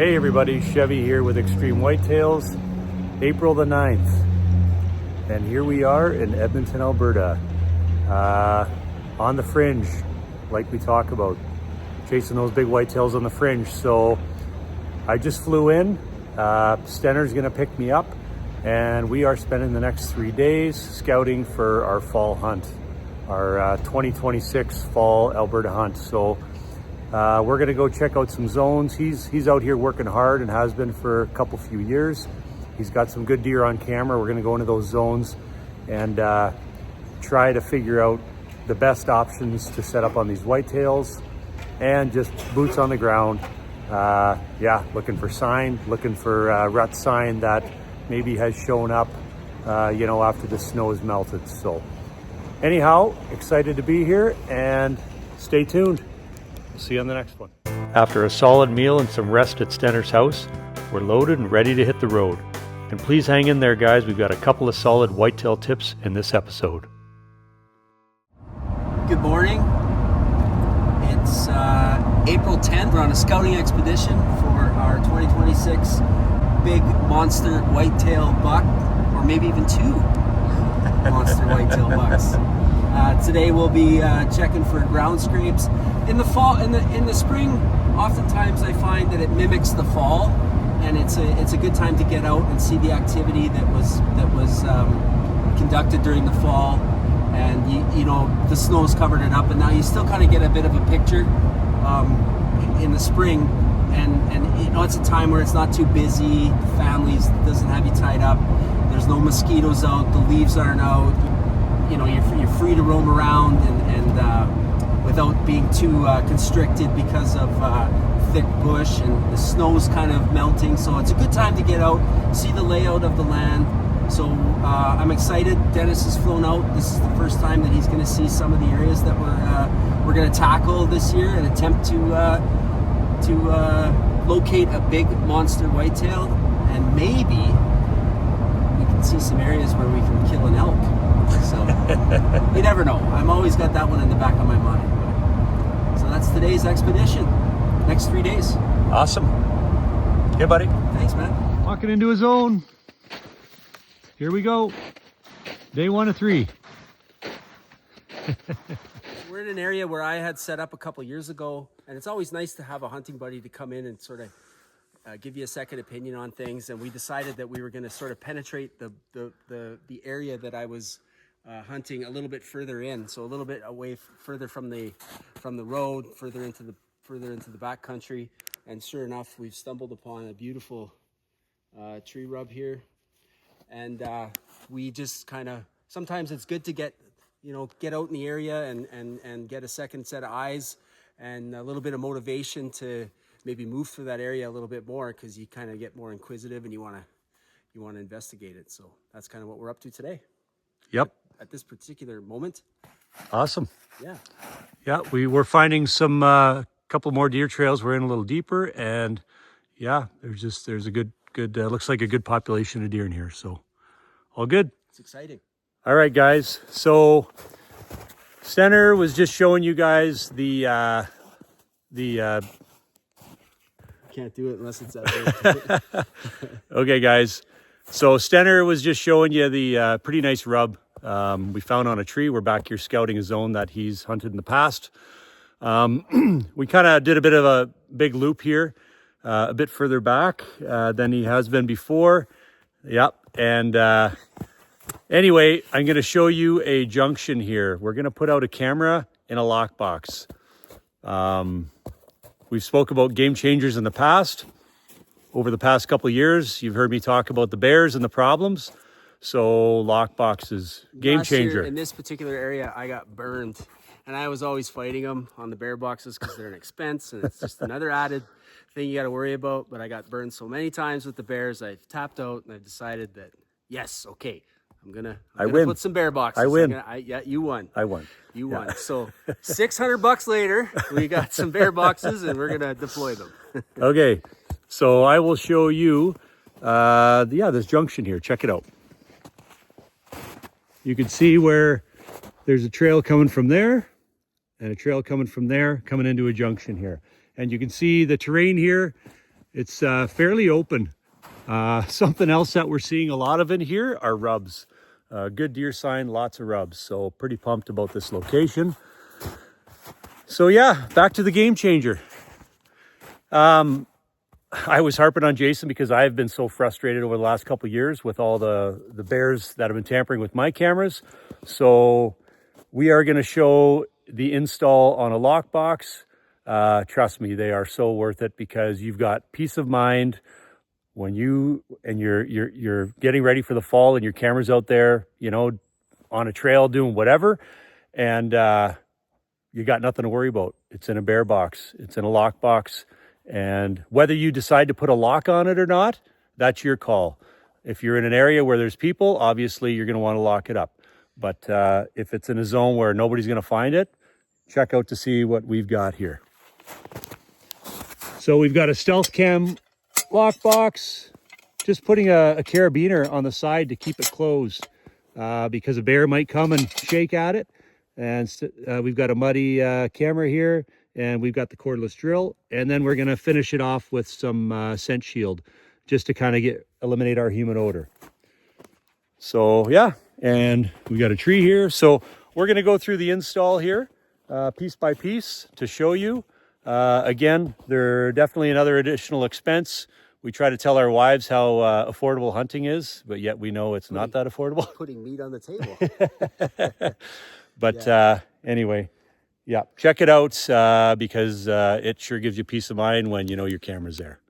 Hey everybody, Chevy here with Extreme Whitetails, April the 9th. And here we are in Edmonton, Alberta, on the fringe, like we talk about, chasing those big whitetails on the fringe. So I just flew in, Stener's gonna pick me up, and we are spending the next 3 days scouting for our fall hunt, our 2026 fall Alberta hunt. So we're gonna go check out some zones. He's out here working hard and has been for a few years. He's got some good deer on camera. We're gonna go into those zones and try to figure out the best options to set up on these whitetails, and just boots on the ground. Yeah, looking for sign, looking for rut sign that maybe has shown up, you know, after the snow has melted. So anyhow, excited to be here, and stay tuned. See you on the next one. After a solid meal and some rest at Stener's house, we're loaded and ready to hit the road. And please hang in there, guys. We've got a couple of solid whitetail tips in this episode. Good morning. It's April 10th. We're on a scouting expedition for our 2026 big monster whitetail buck, or maybe even two monster whitetail bucks. Today we'll be checking for ground scrapes. In the fall, in the spring, oftentimes I find that it mimics the fall, and it's a good time to get out and see the activity that was conducted during the fall. And you know, the snow's covered it up, and now you still kind of get a bit of a picture in the spring. And you know, it's a time where it's not too busy. Families doesn't have you tied up. There's no mosquitoes out. The leaves aren't out. You know, you're free to roam around and without being too constricted because of thick bush, and the snow's kind of melting. So it's a good time to get out, see the layout of the land. So I'm excited. Dennis has flown out. This is the first time that he's going to see some of the areas that we're going to tackle this year and attempt to locate a big monster whitetail, and maybe we can see some areas where we can kill an elk. So you never know. I'm always got that one in the back of my mind. So that's today's expedition. Next 3 days. Awesome. Yeah, buddy. Thanks, man. Walking into his zone. Here we go. Day 1 of 3. We're in an area where I had set up a couple years ago, and it's always nice to have a hunting buddy to come in and sort of give you a second opinion on things. And we decided that we were going to sort of penetrate the area that I was hunting a little bit further in, so a little bit away, further from the road, further into the back country. And sure enough, we've stumbled upon a beautiful tree rub here. And we just kind of, sometimes it's good to get out in the area and get a second set of eyes and a little bit of motivation to maybe move through that area a little bit more, because you kind of get more inquisitive and you want to investigate it. So that's kind of what we're up to today. Yep. At this particular moment. Awesome. Yeah. Yeah, we were finding some couple more deer trails. We're in a little deeper, and yeah, there's a good looks like a good population of deer in here. So all good. It's exciting. All right, guys. So Stener was just showing you guys the can't do it unless it's that big. Okay, guys. So Stener was just showing you the pretty nice rub we found on a tree. We're back here scouting a zone that he's hunted in the past. We kind of did a bit of a big loop here, a bit further back than he has been before. Yep. And anyway, I'm going to show you a junction here. We're going to put out a camera in a lockbox. We've spoke about game changers in the past. Over the past couple of years, you've heard me talk about the bears and the problems. So lockbox is game changer. In this particular area, I got burned, and I was always fighting them on the bear boxes because they're an expense, and it's just another added thing you got to worry about. But I got burned so many times with the bears, I've tapped out, and I've decided that yes, okay, I'm gonna put some bear boxes. I win. Yeah, you won. I won. You won. So $600 later, we got some bear boxes, and we're gonna deploy them. Okay, so I will show you. This junction here. Check it out. You can see where there's a trail coming from there and a trail coming from there, coming into a junction here. And you can see the terrain here It's fairly open. Something else that we're seeing a lot of in here are rubs. Good deer sign, lots of rubs. So pretty pumped about this location. So yeah, back to the game changer. I was harping on Jason because I've been so frustrated over the last couple of years with all the bears that have been tampering with my cameras. So we are going to show the install on a lockbox. Trust me, they are so worth it because you've got peace of mind when you're getting ready for the fall and your camera's out there, you know, on a trail doing whatever, and you got nothing to worry about. It's in a bear box. It's in a lockbox. And whether you decide to put a lock on it or not, that's your call. If you're in an area where there's people, obviously you're going to want to lock it up. But if it's in a zone where nobody's going to find it, check out to see what we've got here. So we've got a stealth cam lockbox, just putting a carabiner on the side to keep it closed because a bear might come and shake at it. And we've got a muddy camera here, and we've got the cordless drill, and then we're going to finish it off with some scent shield just to kind of eliminate our human odor. So yeah, and we got a tree here. So we're going to go through the install here piece by piece to show you. Again, they're definitely another additional expense. We try to tell our wives how affordable hunting is, but yet we know it's not that affordable. Putting meat on the table. But anyway, yeah, check it out because it sure gives you peace of mind when you know your camera's there.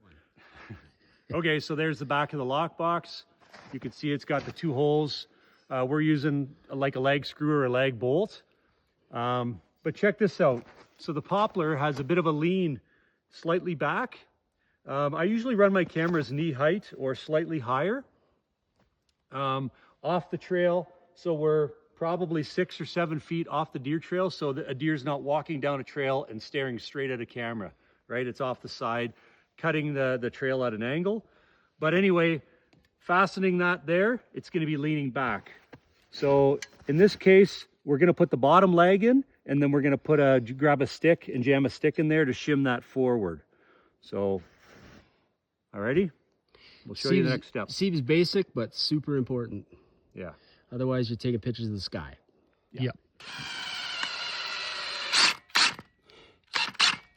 Okay, so there's the back of the lockbox. You can see it's got the two holes. We're using like a lag screw or a lag bolt. But check this out. So the poplar has a bit of a lean slightly back. I usually run my cameras knee height or slightly higher off the trail. So we're probably 6 or 7 feet off the deer trail, so that a deer's not walking down a trail and staring straight at a camera, right? It's off the side, cutting the trail at an angle. But anyway, fastening that there, it's going to be leaning back. So in this case, we're going to put the bottom leg in, and then we're going to grab a stick and jam a stick in there to shim that forward. So, alrighty, we'll show you the next step. Seems basic, but super important. Yeah. Otherwise, you're taking pictures of the sky. Yeah.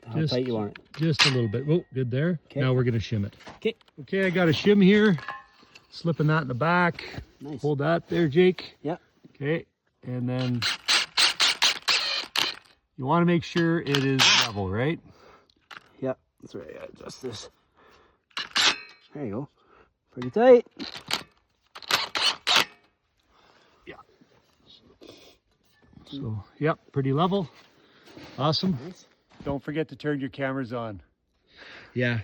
How tight you want it? Just a little bit. Oh, good there. Okay. Now we're going to shim it. Okay. Okay, I got a shim here. Slipping that in the back. Nice. Hold that there, Jake. Yeah. Okay, and then you want to make sure it is level, right? Yeah, that's right. I adjust this. There you go. Pretty tight. Yeah. So, yep, pretty level. Awesome. Nice. Don't forget to turn your cameras on. Yeah,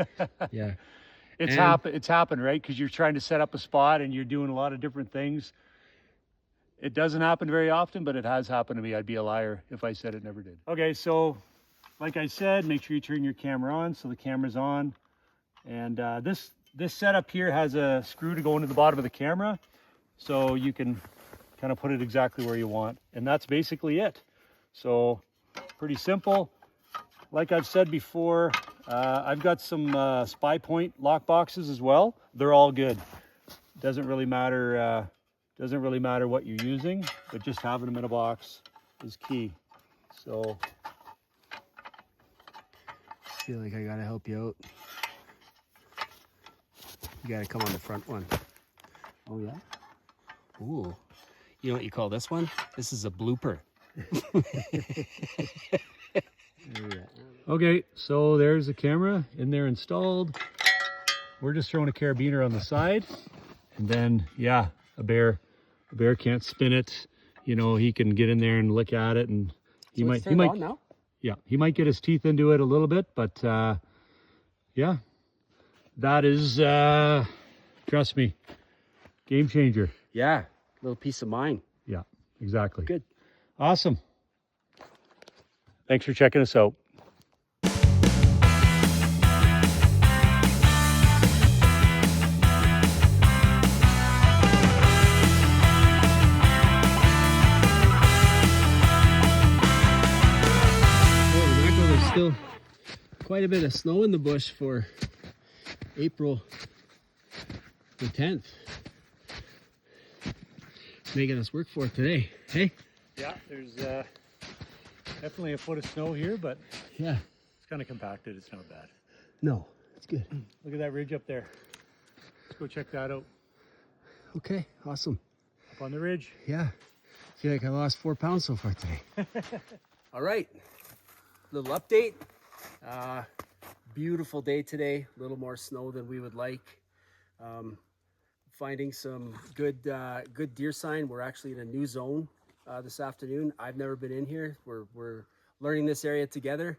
yeah. It's happened, right? Because you're trying to set up a spot and you're doing a lot of different things. It doesn't happen very often, but it has happened to me. I'd be a liar if I said it never did. Okay, so like I said, make sure you turn your camera on so the camera's on. And this setup here has a screw to go into the bottom of the camera, so you can kind of put it exactly where you want. And that's basically it. So pretty simple. Like I've said before, I've got some Spy Point lock boxes as well. They're all good. Doesn't really matter. Doesn't really matter what you're using, but just having them in a box is key. So, I feel like I gotta help you out. You gotta come on the front one. Oh yeah. Ooh. You know what you call this one? This is a blooper. okay, so there's the camera in there installed. We're just throwing a carabiner on the side, and then yeah, a bear can't spin it. You know, he can get in there and look at it, and he might now? Yeah, he might get his teeth into it a little bit, but yeah, that is trust me, game changer. Yeah, a little peace of mind. Yeah, exactly. Good. Awesome. Thanks for checking us out. Still quite a bit of snow in the bush for April the 10th. Making us work for it today. Hey? Yeah, there's definitely a foot of snow here, but Yeah. it's kind of compacted. It's not bad. No, it's good. Look at that ridge up there. Let's go check that out. Okay, awesome. Up on the ridge. Yeah. Feel like I lost 4 pounds so far today. All right, little update. Beautiful day today. A little more snow than we would like. Finding some good deer sign. We're actually in a new zone this afternoon. I've never been in here. We're learning this area together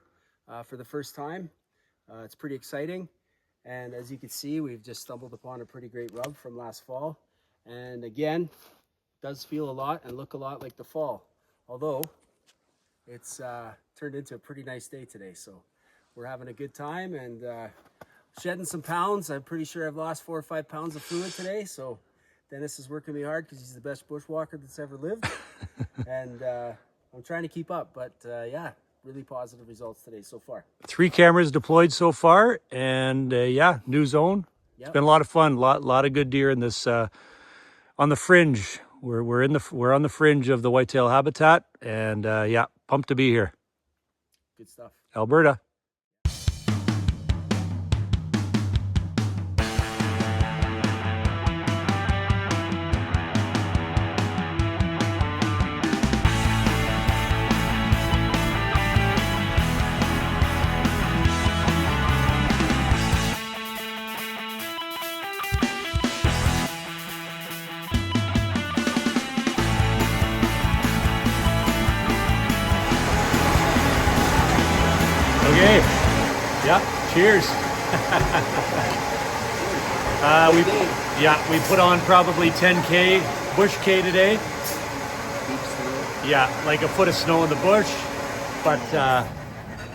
for the first time. It's pretty exciting. And as you can see, we've just stumbled upon a pretty great rub from last fall. And again, does feel a lot and look a lot like the fall. Although it's turned into a pretty nice day today. So we're having a good time and shedding some pounds. I'm pretty sure I've lost 4 or 5 pounds of fluid today. So Dennis is working me hard because he's the best bushwalker that's ever lived. And I'm trying to keep up, but yeah, really positive results today so far. 3 cameras deployed so far, and yeah, new zone. Yep. It's been a lot of fun. Lot of good deer in this on the fringe. We're on the fringe of the whitetail habitat, and yeah, pumped to be here. Good stuff. Alberta. Okay. Yeah. Cheers. we put on probably 10K bush K today. Yeah, like a foot of snow in the bush, but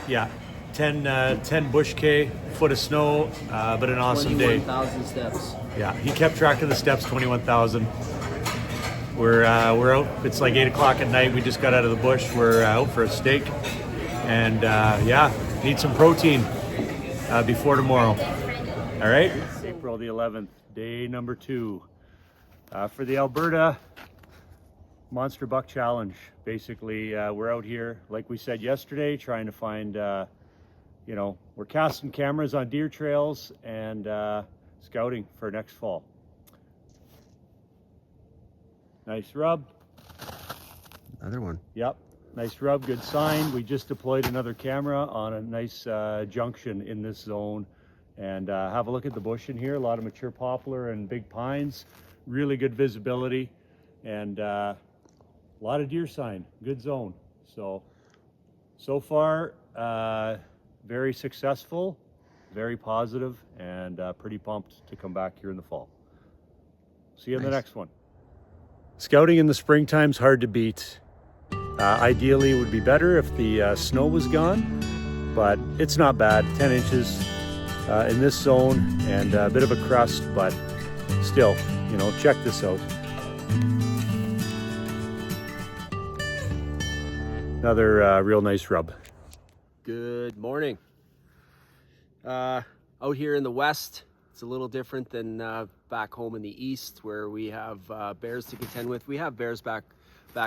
yeah, 10 bush K, foot of snow, but an awesome day. 21,000 steps. Yeah, he kept track of the steps, 21,000. We're out. It's like 8 o'clock at night. We just got out of the bush. We're out for a steak, and yeah, need some protein before tomorrow. All right. April the 11th, day number 2 for the Alberta Monster Buck Challenge. Basically, we're out here, like we said yesterday, trying to find, you know, we're casting cameras on deer trails and scouting for next fall. Nice rub. Another one. Yep. Nice rub, good sign. We just deployed another camera on a nice junction in this zone. And have a look at the bush in here. A lot of mature poplar and big pines. Really good visibility. And a lot of deer sign. Good zone. So far, very successful, very positive, and pretty pumped to come back here in the fall. See you in the next one. Scouting in the springtime's hard to beat. Ideally, it would be better if the snow was gone, but it's not bad. 10 inches in this zone and a bit of a crust, but still, you know, check this out. Another real nice rub. Good morning. Out here in the west, it's a little different than back home in the east where we have bears to contend with. We have bears back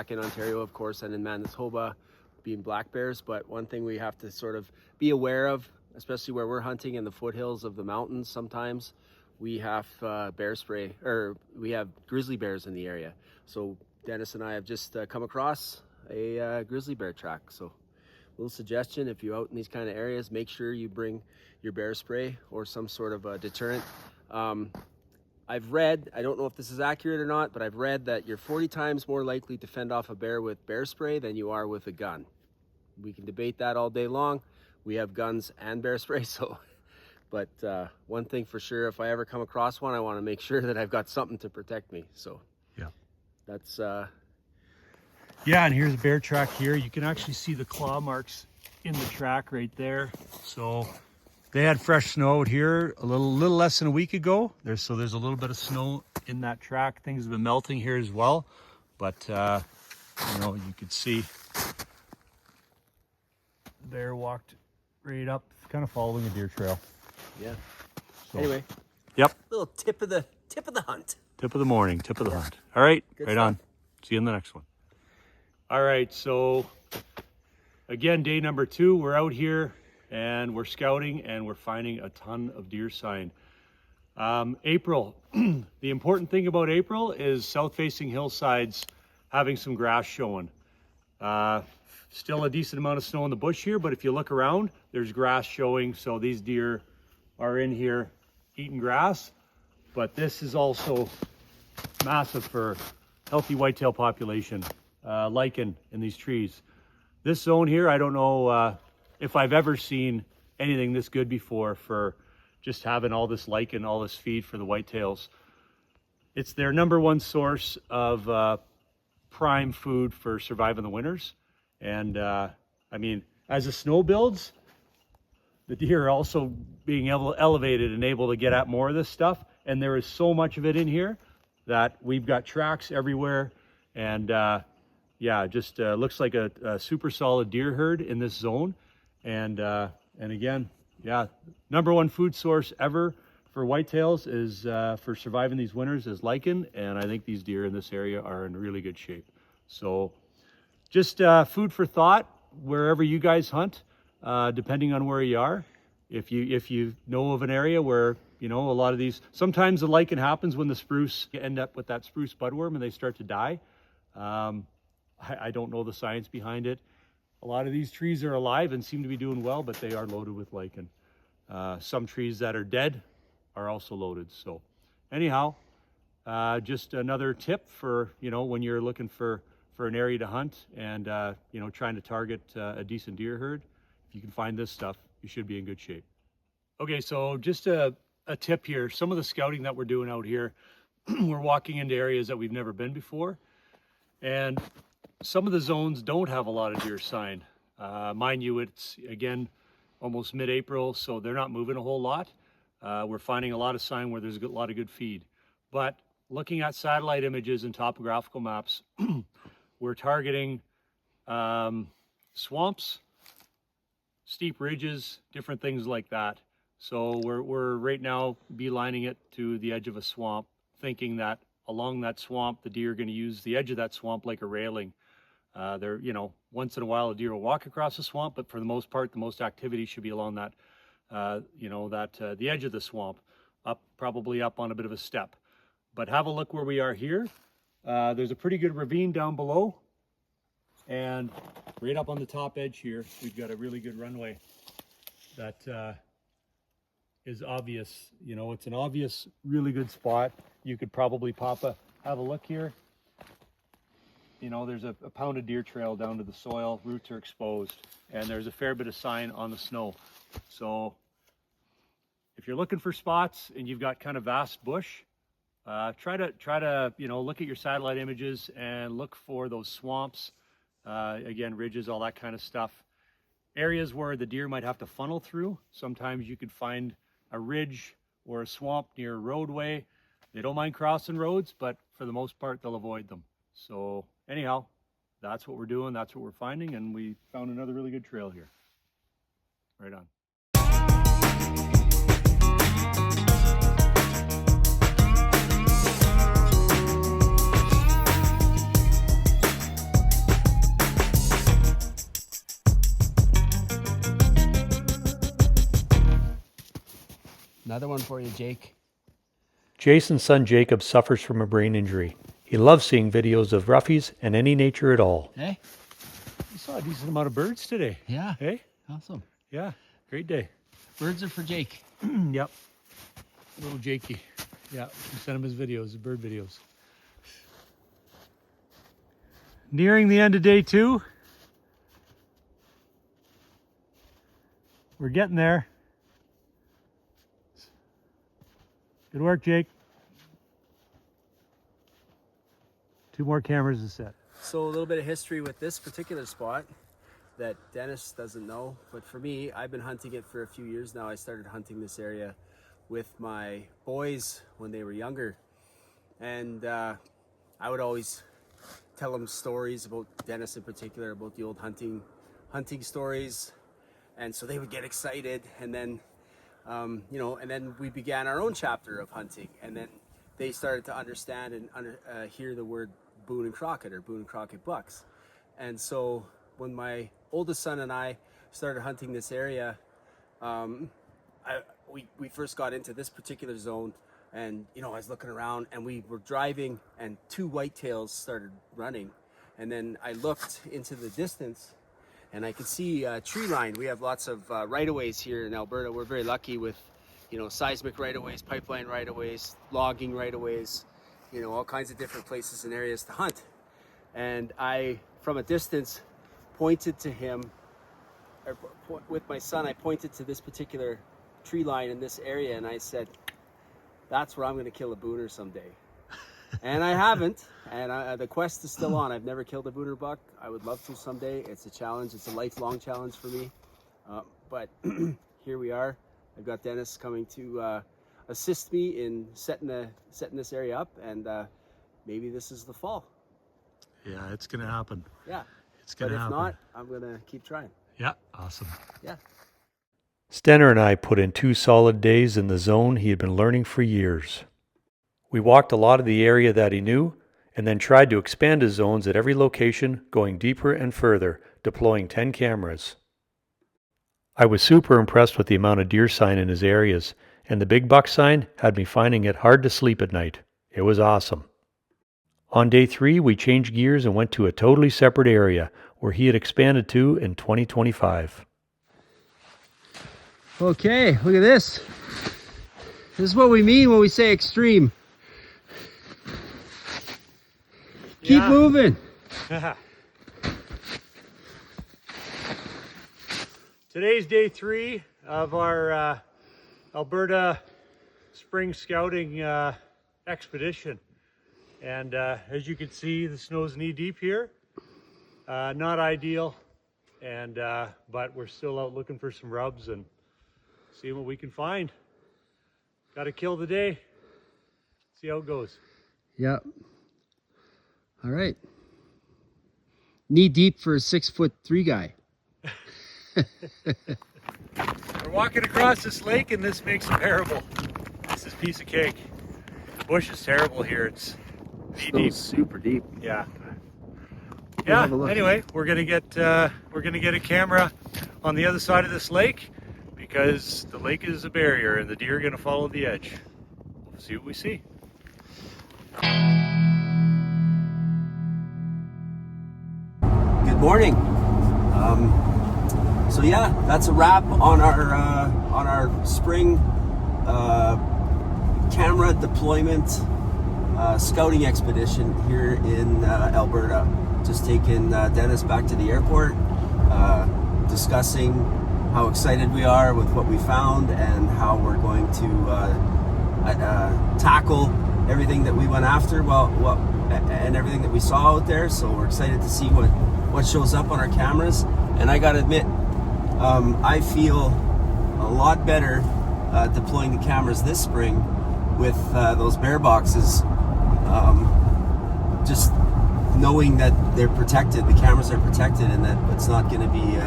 in Ontario, of course, and in Manitoba being black bears, but one thing we have to sort of be aware of, especially where we're hunting in the foothills of the mountains, sometimes we have bear spray, or we have grizzly bears in the area. So Dennis and I have just come across a grizzly bear track. So little suggestion, if you're out in these kind of areas, make sure you bring your bear spray or some sort of a deterrent. I've read, I don't know if this is accurate or not, but I've read that you're 40 times more likely to fend off a bear with bear spray than you are with a gun. We can debate that all day long. We have guns and bear spray, so, but one thing for sure, if I ever come across one, I want to make sure that I've got something to protect me. So yeah, that's yeah. And here's a bear track here. You can actually see the claw marks in the track right there. So they had fresh snow out here a little less than a week ago. There's a little bit of snow in that track. Things have been melting here as well, but you know, you could see bear walked right up, kind of following a deer trail. yeah. Anyway, Yep. little tip of the hunt. Tip of the morning, tip of the hunt. All right, Good right stuff. on. See you in the next one. All right, so again, day number 2, we're out here and we're scouting and we're finding a ton of deer sign. April, the important thing about April is south-facing hillsides having some grass showing. Still a decent amount of snow in the bush here, but if you look around, there's grass showing, so these deer are in here eating grass. But this is also massive for healthy whitetail population, lichen in these trees. This zone here, I don't know if I've ever seen anything this good before for just having all this lichen, all this feed for the whitetails. It's their #1 source of prime food for surviving the winters. And I mean, as the snow builds, the deer are also being elevated and able to get at more of this stuff. And there is so much of it in here that we've got tracks everywhere. And yeah, just looks like a super solid deer herd in this zone. And again, yeah, #1 food source ever for whitetails is for surviving these winters is lichen. And I think these deer in this area are in really good shape. So just food for thought wherever you guys hunt, depending on where you are. If you know of an area where, you know, a lot of these, sometimes the lichen happens when the spruce, you end up with that spruce budworm and they start to die. I don't know the science behind it. A lot of these trees are alive and seem to be doing well, but they are loaded with lichen. Some trees that are dead are also loaded. So anyhow, just another tip for, you know, when you're looking for an area to hunt and, you know, trying to target a decent deer herd. If you can find this stuff, you should be in good shape. Okay, so just a tip here. Some of the scouting that we're doing out here, we're walking into areas that we've never been before. And some of the zones don't have a lot of deer sign. Mind you, it's, again, almost mid-April, so they're not moving a whole lot. We're finding a lot of sign where there's a lot of good feed. But looking at satellite images and topographical maps, we're targeting swamps, steep ridges, different things like that. So we're right now beelining it to the edge of a swamp, thinking that along that swamp, the deer are going to use the edge of that swamp like a railing. They're, you know, once in a while a deer will walk across the swamp, but for the most part, the most activity should be along that, you know, the edge of the swamp, probably up on a bit of a step. But have a look where we are here. There's a pretty good ravine down below, and right up on the top edge here, we've got a really good runway that is obvious. You know, it's an obvious, really good spot. You could probably have a look here. You know, there's a pounded deer trail down to the soil, roots are exposed, and there's a fair bit of sign on the snow. So if you're looking for spots and you've got kind of vast bush, try to, you know, look at your satellite images and look for those swamps, again, ridges, all that kind of stuff. Areas where the deer might have to funnel through. Sometimes you could find a ridge or a swamp near a roadway. They don't mind crossing roads, but for the most part, they'll avoid them. So anyhow, that's what we're doing. That's what we're finding. And we found another really good trail here. Right on. Another one for you, Jake. Jason's son Jacob suffers from a brain injury. He loves seeing videos of roughies and any nature at all. Hey? We saw a decent amount of birds today. Yeah. Hey? Awesome. Yeah, great day. Birds are for Jake. Yep. Little Jakey. Yeah, we sent him his videos, his bird videos. Nearing the end of day 2. We're getting there. Good work, Jake. 2 more cameras to set. So a little bit of history with this particular spot that Dennis doesn't know, but for me, I've been hunting it for a few years now. I started hunting this area with my boys when they were younger, and I would always tell them stories about Dennis in particular, about the old hunting stories, and so they would get excited. And then and then we began our own chapter of hunting, and then they started to understand and hear the word Boone and Crockett or Boone and Crockett bucks. And so when my oldest son and I started hunting this area, we first got into this particular zone, and I was looking around, and we were driving, and 2 whitetails started running, and then I looked into the distance, and I could see a tree line. We have lots of right-of-ways here in Alberta. We're very lucky with seismic right-of-ways, pipeline right-of-ways, logging right-of-ways, all kinds of different places and areas to hunt. And I, from a distance, pointed to him, or with my son, I pointed to this particular tree line in this area, and I said, that's where I'm going to kill a booner someday. And I haven't, and the quest is still on. I've never killed a booner buck. I would love to someday. It's a challenge. It's a lifelong challenge for me. But here we are. I've got Dennis coming to assist me in setting this area up, and maybe this is the fall. Yeah, it's gonna happen. Yeah, it's gonna happen. But if not, I'm gonna keep trying. Yeah, awesome. Yeah. Stenner and I put in 2 solid days in the zone he had been learning for years. We walked a lot of the area that he knew, and then tried to expand his zones at every location, going deeper and further, deploying 10 cameras. I was super impressed with the amount of deer sign in his areas, and the big buck sign had me finding it hard to sleep at night. It was awesome. On day 3, we changed gears and went to a totally separate area where he had expanded to in 2025. Okay, look at this. This is what we mean when we say extreme. Keep moving. Today's day 3 of our Alberta spring scouting expedition. And as you can see, the snow's knee deep here. Not ideal, and but we're still out looking for some rubs and seeing what we can find. Got to kill the day. See how it goes. Yep. All right. Knee deep for a 6'3" guy. We're walking across this lake, and this makes it bearable. This is a piece of cake. The bush is terrible here. It's knee deep. Super deep. Yeah. We'll have a look. Anyway, we're gonna get a camera on the other side of this lake because the lake is a barrier, and the deer are gonna follow the edge. We'll see what we see. Good morning. So yeah, that's a wrap on our spring camera deployment scouting expedition here in Alberta. Just taking Dennis back to the airport, discussing how excited we are with what we found and how we're going to tackle everything that we went after, and everything that we saw out there. So we're excited to see what shows up on our cameras. And I gotta admit, I feel a lot better deploying the cameras this spring with those bear boxes, just knowing that they're protected, the cameras are protected, and that it's not going to be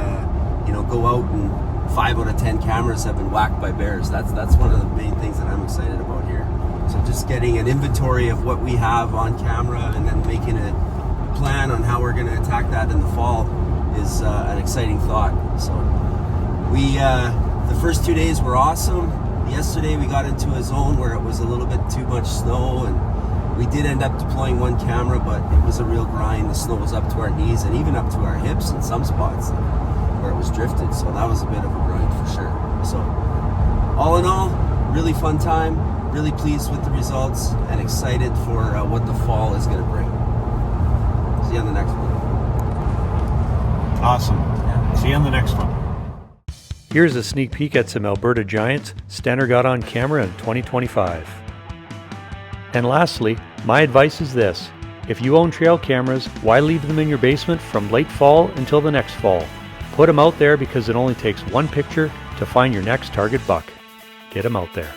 go out and 5 out of 10 cameras have been whacked by bears. That's one of the main things that I'm excited about here. So just getting an inventory of what we have on camera and then making a plan on how we're going to attack that in the fall is an exciting thought. So we the first 2 days were awesome. Yesterday we got into a zone where it was a little bit too much snow, and we did end up deploying 1 camera, but it was a real grind. The snow was up to our knees and even up to our hips in some spots where it was drifted, so that was a bit of a grind for sure. So all in all, really fun time, really pleased with the results, and excited for what the fall is going to bring. See you on the next one. Awesome. Yeah. See you on the next one. Here's a sneak peek at some Alberta giants Stenner got on camera in 2025. And lastly, my advice is this. If you own trail cameras, why leave them in your basement from late fall until the next fall? Put them out there because it only takes 1 picture to find your next target buck. Get them out there.